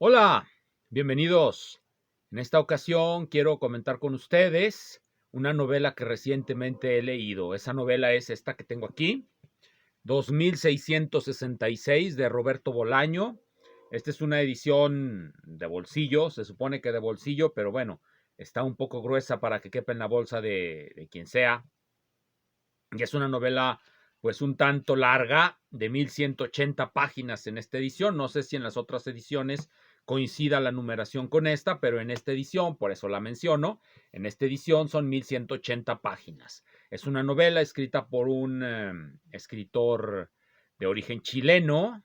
Hola, bienvenidos. En esta ocasión quiero comentar con ustedes una novela que recientemente he leído. Esa novela es esta que tengo aquí, 2666 de Roberto Bolaño. Esta es una edición de bolsillo, se supone que de bolsillo, pero bueno, está un poco gruesa para que quepa en la bolsa de quien sea. Y es una novela pues un tanto larga, de 1180 páginas en esta edición. No sé si en las otras ediciones coincida la numeración con esta, pero en esta edición, por eso la menciono, en esta edición son 1180 páginas. Es una novela escrita por un escritor de origen chileno.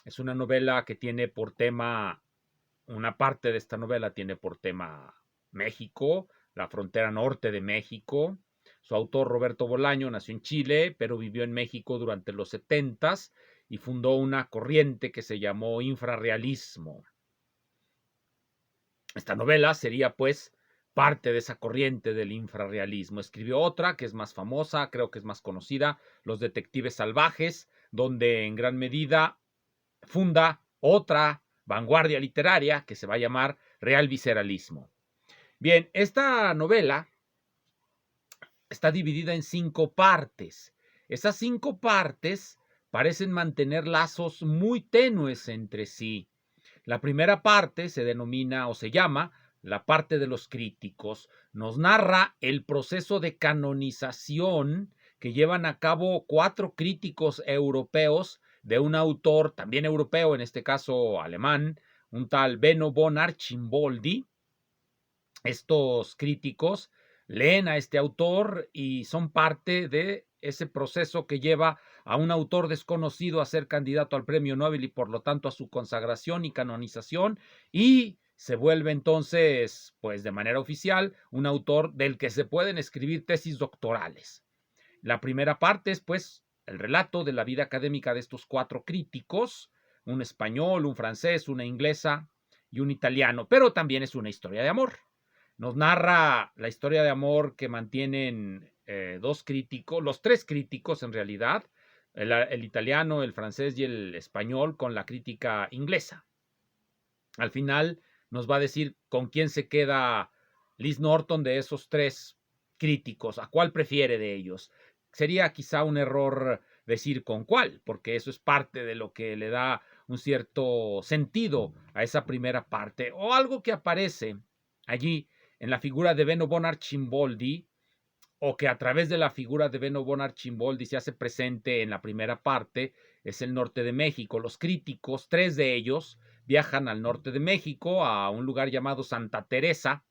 Es una novela que tiene por tema, una parte de esta novela tiene por tema México, la frontera norte de México. Su autor, Roberto Bolaño, nació en Chile, pero vivió en México durante los 70s y fundó una corriente que se llamó infrarrealismo. Esta novela sería, pues, parte de esa corriente del infrarrealismo. Escribió otra que es más famosa, creo que es más conocida, Los Detectives Salvajes, donde en gran medida funda otra vanguardia literaria que se va a llamar Real Visceralismo. Bien, esta novela está dividida en 5 partes. Esas 5 partes parecen mantener lazos muy tenues entre sí. La primera parte se denomina o se llama la parte de los críticos. Nos narra el proceso de canonización que llevan a cabo 4 críticos europeos de un autor también europeo, en este caso alemán, un tal Benno von Archimboldi. Estos críticos leen a este autor y son parte de ese proceso que lleva a un autor desconocido a ser candidato al premio Nobel y por lo tanto a su consagración y canonización, y se vuelve entonces, pues de manera oficial, un autor del que se pueden escribir tesis doctorales. La primera parte es pues el relato de la vida académica de estos 4 críticos, un español, un francés, una inglesa y un italiano, pero también es una historia de amor. Nos narra la historia de amor que mantienen 2 críticos, los 3 críticos en realidad, el italiano, el francés y el español, con la crítica inglesa. Al final nos va a decir con quién se queda Liz Norton de esos 3 críticos, a cuál prefiere de ellos. Sería quizá un error decir con cuál, porque eso es parte de lo que le da un cierto sentido a esa primera parte, o algo que aparece allí en la figura de Benno von Archimboldi, o que a través de la figura de Benno von Archimboldi se hace presente en la primera parte, es el norte de México. Los críticos, 3 de ellos, viajan al norte de México, a un lugar llamado Santa Teresa,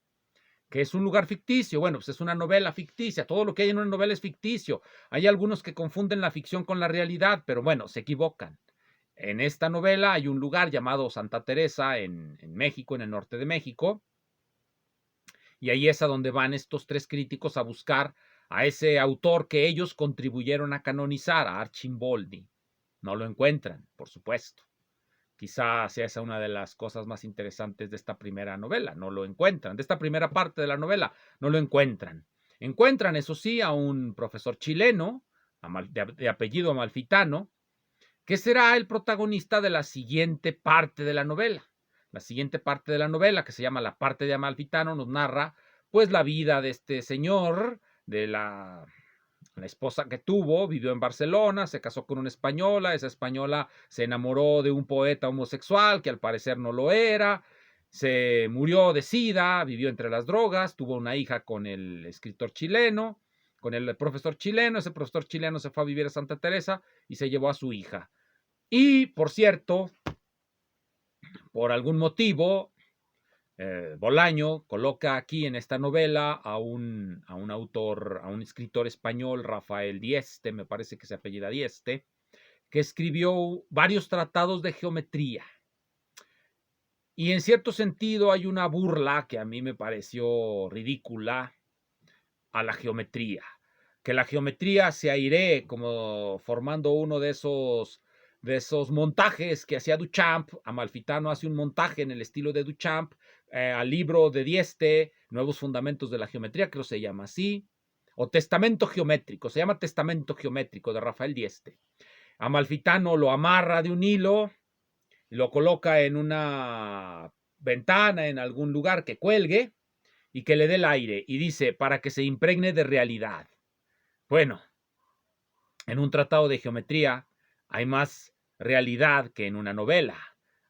que es un lugar ficticio. Bueno, pues es una novela ficticia. Todo lo que hay en una novela es ficticio. Hay algunos que confunden la ficción con la realidad, pero bueno, se equivocan. En esta novela hay un lugar llamado Santa Teresa en México, en el norte de México, y ahí es a donde van estos 3 críticos a buscar a ese autor que ellos contribuyeron a canonizar, a Archimboldi. No lo encuentran, por supuesto. Quizá sea esa una de las cosas más interesantes de esta primera novela. No lo encuentran. De esta primera parte de la novela, no lo encuentran. Encuentran, eso sí, a un profesor chileno, de apellido Amalfitano, que será el protagonista de la siguiente parte de la novela. La siguiente parte de la novela, que se llama La parte de Amalfitano, nos narra pues la vida de este señor, de la esposa que tuvo, vivió en Barcelona, se casó con una española, esa española se enamoró de un poeta homosexual que al parecer no lo era, se murió de sida, vivió entre las drogas, tuvo una hija con el escritor chileno, con el profesor chileno, ese profesor chileno se fue a vivir a Santa Teresa y se llevó a su hija. Y, por cierto, por algún motivo, Bolaño coloca aquí en esta novela a un autor, a un escritor español, Rafael Dieste, me parece que se apellida Dieste, que escribió varios tratados de geometría. Y en cierto sentido hay una burla que a mí me pareció ridícula a la geometría. Que la geometría se airee como formando uno de esos montajes que hacía Duchamp. Amalfitano hace un montaje en el estilo de Duchamp, al libro de Dieste, Nuevos Fundamentos de la Geometría, creo que se llama así, o Testamento Geométrico, se llama Testamento Geométrico de Rafael Dieste. Amalfitano lo amarra de un hilo, y lo coloca en una ventana, en algún lugar que cuelgue y que le dé el aire, y dice, para que se impregne de realidad. Bueno, en un tratado de geometría hay más realidad que en una novela.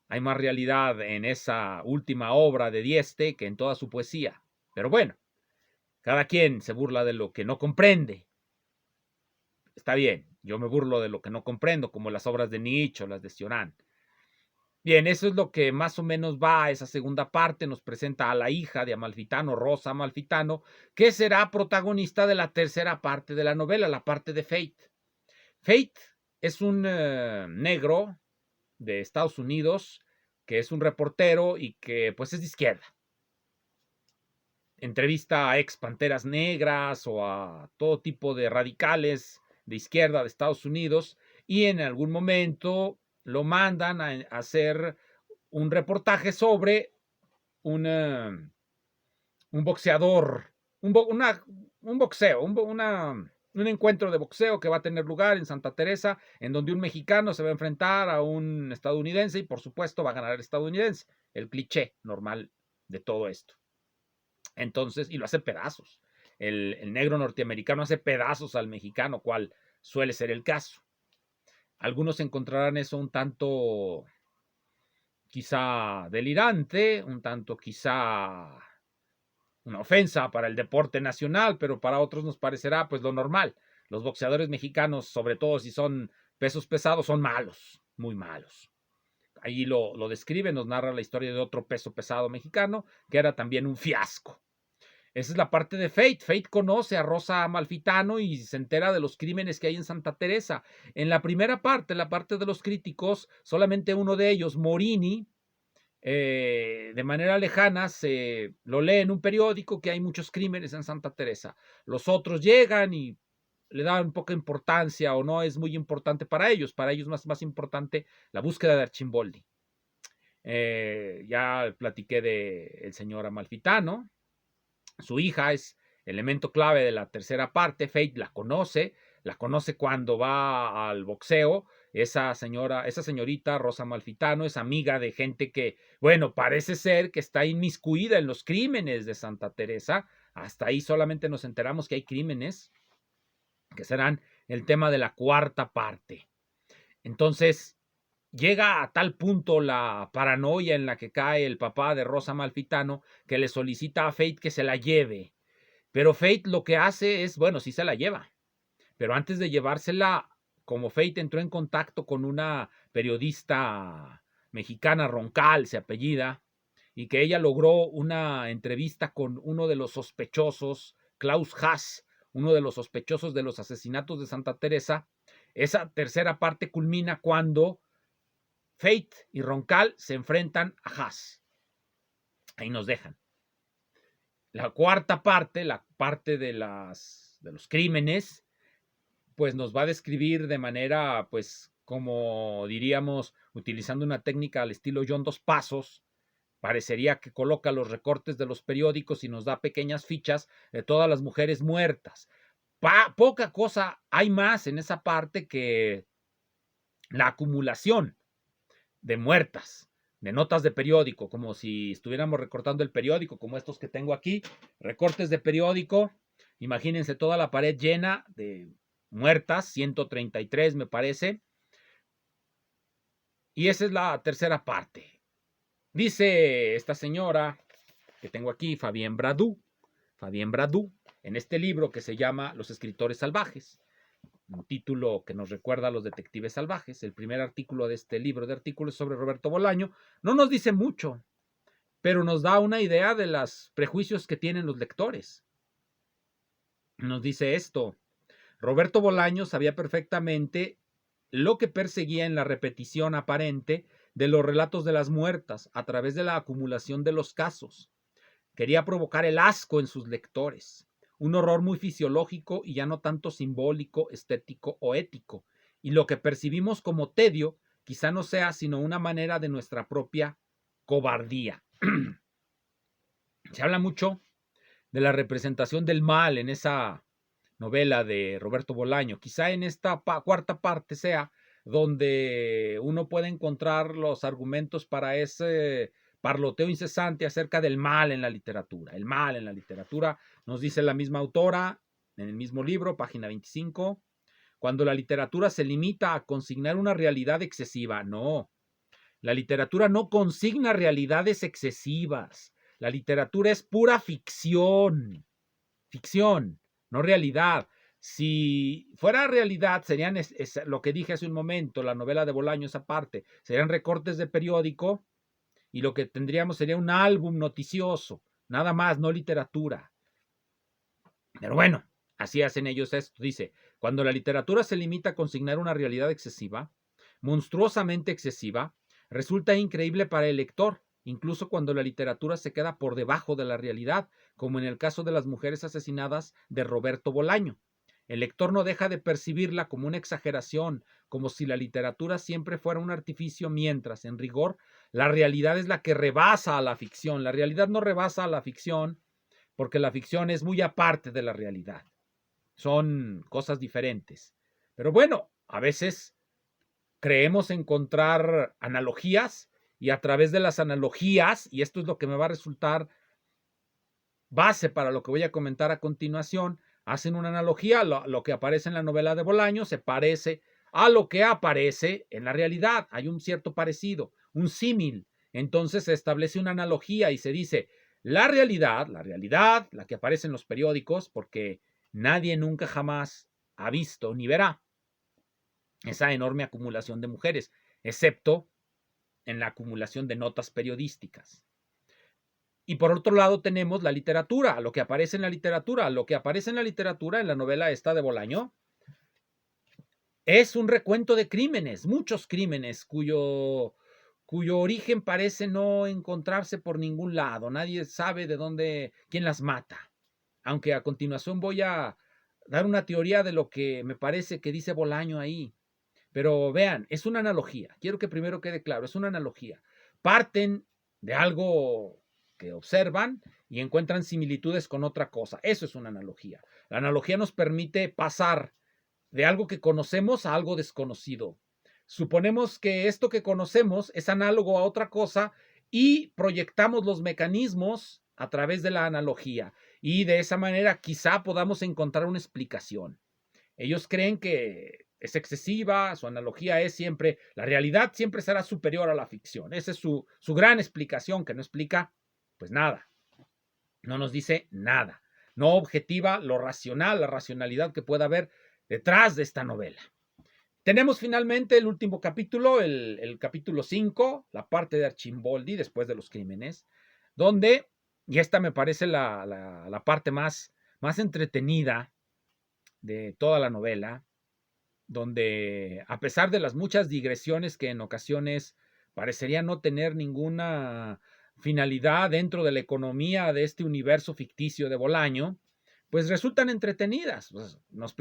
Hay más realidad en esa última obra de Dieste que en toda su poesía. Pero bueno, cada quien se burla de lo que no comprende. Está bien, yo me burlo de lo que no comprendo, como las obras de Nietzsche o las de Cioran. Bien, eso es lo que más o menos va a esa segunda parte. Nos presenta a la hija de Amalfitano, Rosa Amalfitano, que será protagonista de la tercera parte de la novela, la parte de Fate. Fate es un negro de Estados Unidos que es un reportero y que pues es de izquierda. Entrevista a ex panteras negras o a todo tipo de radicales de izquierda de Estados Unidos y en algún momento lo mandan a hacer un reportaje sobre un boxeador, un boxeo, un encuentro de boxeo que va a tener lugar en Santa Teresa, en donde un mexicano se va a enfrentar a un estadounidense y por supuesto va a ganar el estadounidense, el cliché normal de todo esto. Entonces, y lo hace pedazos. El negro norteamericano hace pedazos al mexicano, cual suele ser el caso. Algunos encontrarán eso un tanto quizá delirante, un tanto quizá una ofensa para el deporte nacional, pero para otros nos parecerá pues lo normal. Los boxeadores mexicanos, sobre todo si son pesos pesados, son malos, muy malos. Ahí lo describe, nos narra la historia de otro peso pesado mexicano, que era también un fiasco. Esa es la parte de Fate. Fate conoce a Rosa Amalfitano y se entera de los crímenes que hay en Santa Teresa. En la primera parte, la parte de los críticos, solamente uno de ellos, Morini, de manera lejana se lo lee en un periódico que hay muchos crímenes en Santa Teresa. Los otros llegan y le dan poca importancia o no es muy importante para ellos. Para ellos más importante la búsqueda de Archimboldi. Ya platiqué del señor Amalfitano. Su hija es elemento clave de la tercera parte. Fate la conoce cuando va al boxeo. Esa señorita Rosa Amalfitano es amiga de gente que, bueno, parece ser que está inmiscuida en los crímenes de Santa Teresa. Hasta ahí solamente nos enteramos que hay crímenes que serán el tema de la cuarta parte. Entonces, llega a tal punto la paranoia en la que cae el papá de Rosa Amalfitano que le solicita a Fate que se la lleve. Pero Fate lo que hace es, bueno, sí se la lleva. Pero antes de llevársela, como Fate entró en contacto con una periodista mexicana, Roncal, se apellida, y que ella logró una entrevista con uno de los sospechosos, Klaus Haas, uno de los sospechosos de los asesinatos de Santa Teresa. Esa tercera parte culmina cuando Fate y Roncal se enfrentan a Haas. Ahí nos dejan. La cuarta parte, la parte de los crímenes, pues nos va a describir de manera, pues, como diríamos, utilizando una técnica al estilo John Dos Pasos. Parecería que coloca los recortes de los periódicos y nos da pequeñas fichas de todas las mujeres muertas. Poca cosa hay más en esa parte que la acumulación de muertas, de notas de periódico, como si estuviéramos recortando el periódico, como estos que tengo aquí, recortes de periódico. Imagínense toda la pared llena de muertas, 133 me parece. Y esa es la tercera parte. Dice esta señora que tengo aquí, Fabienne Bradou, en este libro que se llama Los escritores salvajes, un título que nos recuerda a los detectives salvajes. El primer artículo de este libro de artículos sobre Roberto Bolaño no nos dice mucho, pero nos da una idea de los prejuicios que tienen los lectores. Nos dice esto: Roberto Bolaño sabía perfectamente lo que perseguía en la repetición aparente de los relatos de las muertas a través de la acumulación de los casos. Quería provocar el asco en sus lectores, un horror muy fisiológico y ya no tanto simbólico, estético o ético. Y lo que percibimos como tedio quizá no sea sino una manera de nuestra propia cobardía. Se habla mucho de la representación del mal en esa novela de Roberto Bolaño. Quizá en esta cuarta parte sea donde uno puede encontrar los argumentos para ese parloteo incesante acerca del mal en la literatura. El mal en la literatura, nos dice la misma autora en el mismo libro, página 25, cuando la literatura se limita a consignar una realidad excesiva. No, la literatura no consigna realidades excesivas. La literatura es pura ficción, no realidad. Si fuera realidad, serían lo que dije hace un momento, la novela de Bolaños aparte, serían recortes de periódico y lo que tendríamos sería un álbum noticioso, nada más, no literatura. Pero bueno, así hacen ellos esto. Dice, cuando la literatura se limita a consignar una realidad excesiva, monstruosamente excesiva, resulta increíble para el lector, incluso cuando la literatura se queda por debajo de la realidad, como en el caso de las mujeres asesinadas de Roberto Bolaño. El lector no deja de percibirla como una exageración, como si la literatura siempre fuera un artificio, mientras, en rigor, la realidad es la que rebasa a la ficción. La realidad no rebasa a la ficción, porque la ficción es muy aparte de la realidad. Son cosas diferentes. Pero bueno, a veces creemos encontrar analogías y a través de las analogías, y esto es lo que me va a resultar base para lo que voy a comentar a continuación, hacen una analogía, lo que aparece en la novela de Bolaño se parece a lo que aparece en la realidad. Hay un cierto parecido, un símil. Entonces se establece una analogía y se dice, la realidad, la que aparece en los periódicos, porque nadie nunca jamás ha visto ni verá esa enorme acumulación de mujeres, excepto en la acumulación de notas periodísticas. Y por otro lado tenemos la literatura, lo que aparece en la literatura. Lo que aparece en la literatura, en la novela esta de Bolaño, es un recuento de crímenes, muchos crímenes cuyo origen parece no encontrarse por ningún lado. Nadie sabe de dónde, quién las mata. Aunque a continuación voy a dar una teoría de lo que me parece que dice Bolaño ahí. Pero vean, es una analogía. Quiero que primero quede claro, es una analogía. Parten de algo que observan y encuentran similitudes con otra cosa. Eso es una analogía. La analogía nos permite pasar de algo que conocemos a algo desconocido. Suponemos que esto que conocemos es análogo a otra cosa y proyectamos los mecanismos a través de la analogía. Y de esa manera quizá podamos encontrar una explicación. Ellos creen que es excesiva, su analogía es siempre, la realidad siempre será superior a la ficción. Esa es su gran explicación, que no explica pues nada, no nos dice nada, no objetiva lo racional, la racionalidad que pueda haber detrás de esta novela. Tenemos finalmente el último capítulo, el capítulo 5, la parte de Archimboldi después de los crímenes, donde, y esta me parece la parte más entretenida de toda la novela, donde a pesar de las muchas digresiones que en ocasiones parecerían no tener ninguna finalidad dentro de la economía de este universo ficticio de Bolaño, pues resultan entretenidas. Pues nos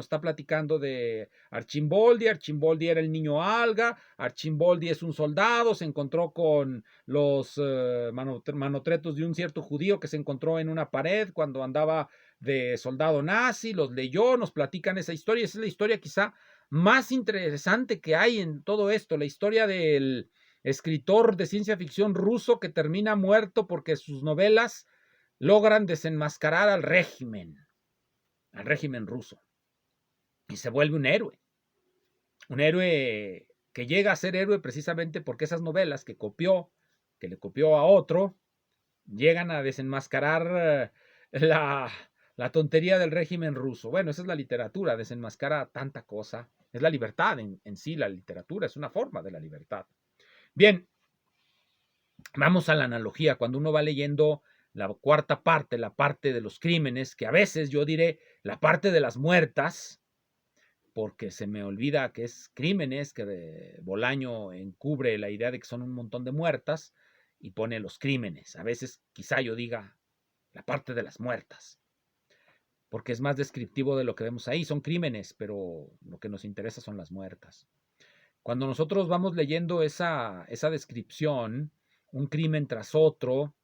está platicando de Archimboldi. Archimboldi era el niño alga. Archimboldi es un soldado, se encontró con los manotretos de un cierto judío que se encontró en una pared cuando andaba de soldado nazi, los leyó, nos platican esa historia. Esa es la historia quizá más interesante que hay en todo esto, la historia del escritor de ciencia ficción ruso que termina muerto porque sus novelas logran desenmascarar al régimen ruso, y se vuelve un héroe que llega a ser héroe precisamente porque esas novelas que le copió a otro, llegan a desenmascarar la tontería del régimen ruso. Bueno, esa es la literatura, desenmascara tanta cosa. Es la libertad en sí, la literatura es una forma de la libertad. Bien, vamos a la analogía. Cuando uno va leyendo la cuarta parte, la parte de los crímenes, que a veces yo diré la parte de las muertas, porque se me olvida que es crímenes, que Bolaño encubre la idea de que son un montón de muertas y pone los crímenes. A veces quizá yo diga la parte de las muertas, porque es más descriptivo de lo que vemos ahí. Son crímenes, pero lo que nos interesa son las muertas. Cuando nosotros vamos leyendo esa descripción, un crimen tras otro,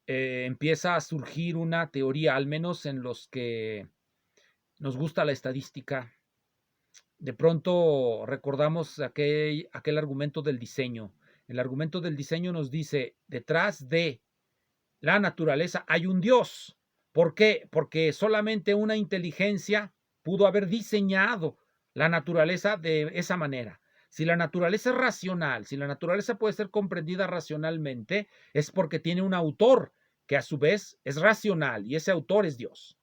empieza a surgir una teoría, al menos en los que nos gusta la estadística, de pronto recordamos aquel argumento del diseño. El argumento del diseño nos dice, detrás de la naturaleza hay un Dios. ¿Por qué? Porque solamente una inteligencia pudo haber diseñado la naturaleza de esa manera. Si la naturaleza es racional, si la naturaleza puede ser comprendida racionalmente, es porque tiene un autor que a su vez es racional y ese autor es Dios.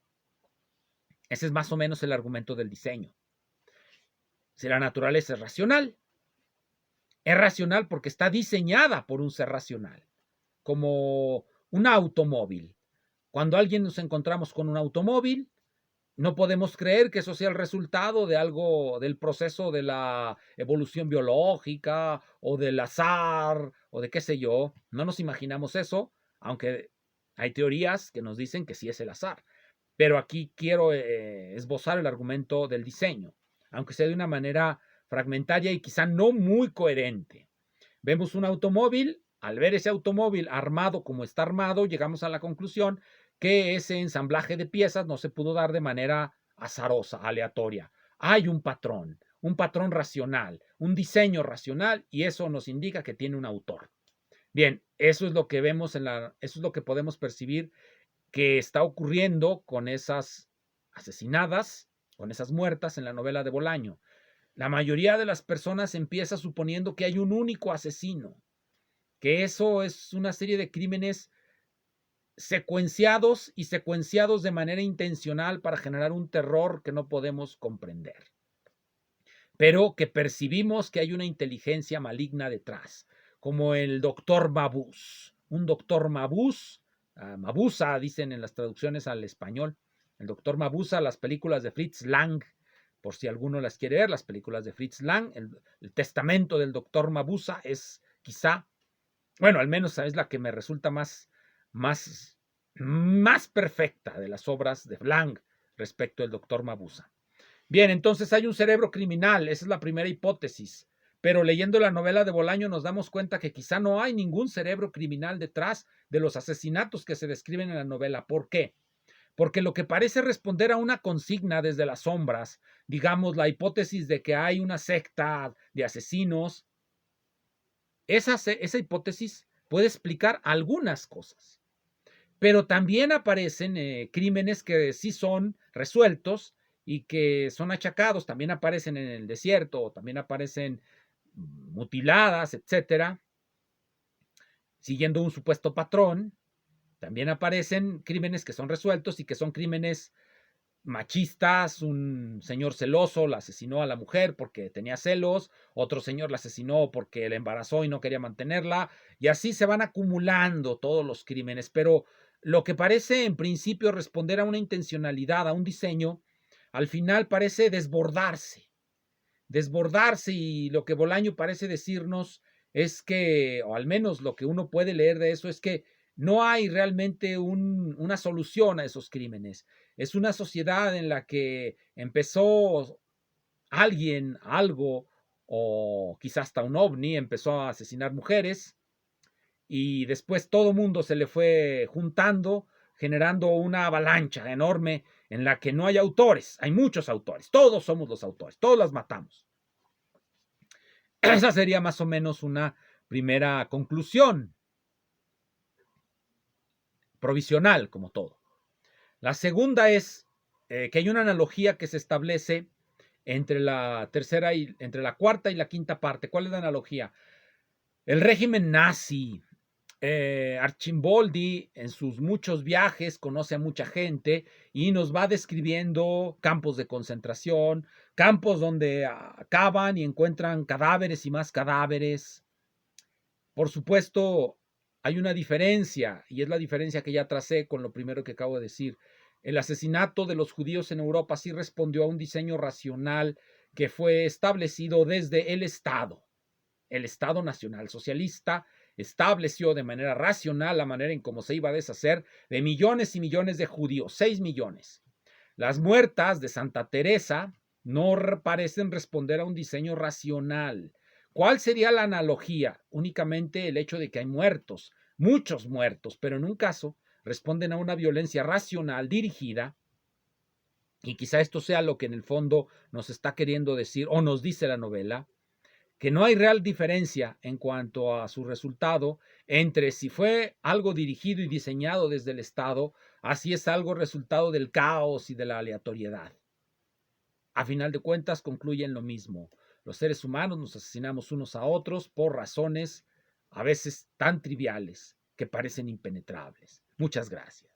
Ese es más o menos el argumento del diseño. Si la naturaleza es racional porque está diseñada por un ser racional, como un automóvil. Cuando alguien nos encontramos con un automóvil, no podemos creer que eso sea el resultado de algo, del proceso de la evolución biológica o del azar o de qué sé yo. No nos imaginamos eso, aunque hay teorías que nos dicen que sí es el azar. Pero aquí quiero esbozar el argumento del diseño, aunque sea de una manera fragmentaria y quizá no muy coherente. Vemos un automóvil, al ver ese automóvil armado como está armado, llegamos a la conclusión que ese ensamblaje de piezas no se pudo dar de manera azarosa, aleatoria. Hay un patrón racional, un diseño racional, y eso nos indica que tiene un autor. Bien, eso es lo que vemos eso es lo que podemos percibir que está ocurriendo con esas asesinadas, con esas muertas en la novela de Bolaño. La mayoría de las personas empieza suponiendo que hay un único asesino, que eso es una serie de crímenes secuenciados y secuenciados de manera intencional para generar un terror que no podemos comprender, pero que percibimos que hay una inteligencia maligna detrás, como el doctor Mabuse, un doctor Mabuse, Mabusa dicen en las traducciones al español, el doctor Mabusa, las películas de Fritz Lang, por si alguno las quiere ver, las películas de Fritz Lang, el testamento del doctor Mabusa es quizá, bueno, al menos es la que me resulta más perfecta de las obras de Lang respecto al doctor Mabusa. Bien, entonces hay un cerebro criminal, esa es la primera hipótesis, pero leyendo la novela de Bolaño nos damos cuenta que quizá no hay ningún cerebro criminal detrás de los asesinatos que se describen en la novela. ¿Por qué? Porque lo que parece responder a una consigna desde las sombras, digamos la hipótesis de que hay una secta de asesinos, esa hipótesis puede explicar algunas cosas, pero también aparecen crímenes que sí son resueltos y que son achacados, también aparecen en el desierto, también aparecen mutiladas, etcétera, siguiendo un supuesto patrón. También aparecen crímenes que son resueltos y que son crímenes machistas. Un señor celoso la asesinó a la mujer porque tenía celos, otro señor la asesinó porque la embarazó y no quería mantenerla, y así se van acumulando todos los crímenes, pero lo que parece en principio responder a una intencionalidad, a un diseño, al final parece desbordarse, y lo que Bolaño parece decirnos es que, o al menos lo que uno puede leer de eso, es que no hay realmente una solución a esos crímenes. Es una sociedad en la que empezó alguien, algo, o quizás hasta un ovni, empezó a asesinar mujeres, y después todo mundo se le fue juntando, generando una avalancha enorme en la que no hay autores, hay muchos autores, todos somos los autores, todos las matamos. Esa sería más o menos una primera conclusión, provisional como todo. La segunda es que hay una analogía que se establece entre la cuarta y la quinta parte. ¿Cuál es la analogía? El régimen nazi. Archimboldi en sus muchos viajes conoce a mucha gente y nos va describiendo campos de concentración, campos donde acaban y encuentran cadáveres y más cadáveres. Por supuesto, hay una diferencia, y es la diferencia que ya tracé con lo primero que acabo de decir. El asesinato de los judíos en Europa sí respondió a un diseño racional que fue establecido desde el Estado. El Estado Nacional Socialista estableció de manera racional la manera en cómo se iba a deshacer de millones y millones de judíos, 6 millones. Las muertas de Santa Teresa no parecen responder a un diseño racional. ¿Cuál sería la analogía? Únicamente el hecho de que hay muertos, muchos muertos, pero en un caso responden a una violencia racional dirigida Y quizá esto sea lo que en el fondo nos está queriendo decir o nos dice la novela, que no hay real diferencia en cuanto a su resultado entre si fue algo dirigido y diseñado desde el Estado, así es algo resultado del caos y de la aleatoriedad. A final de cuentas concluyen lo mismo. Los seres humanos nos asesinamos unos a otros por razones a veces tan triviales que parecen impenetrables. Muchas gracias.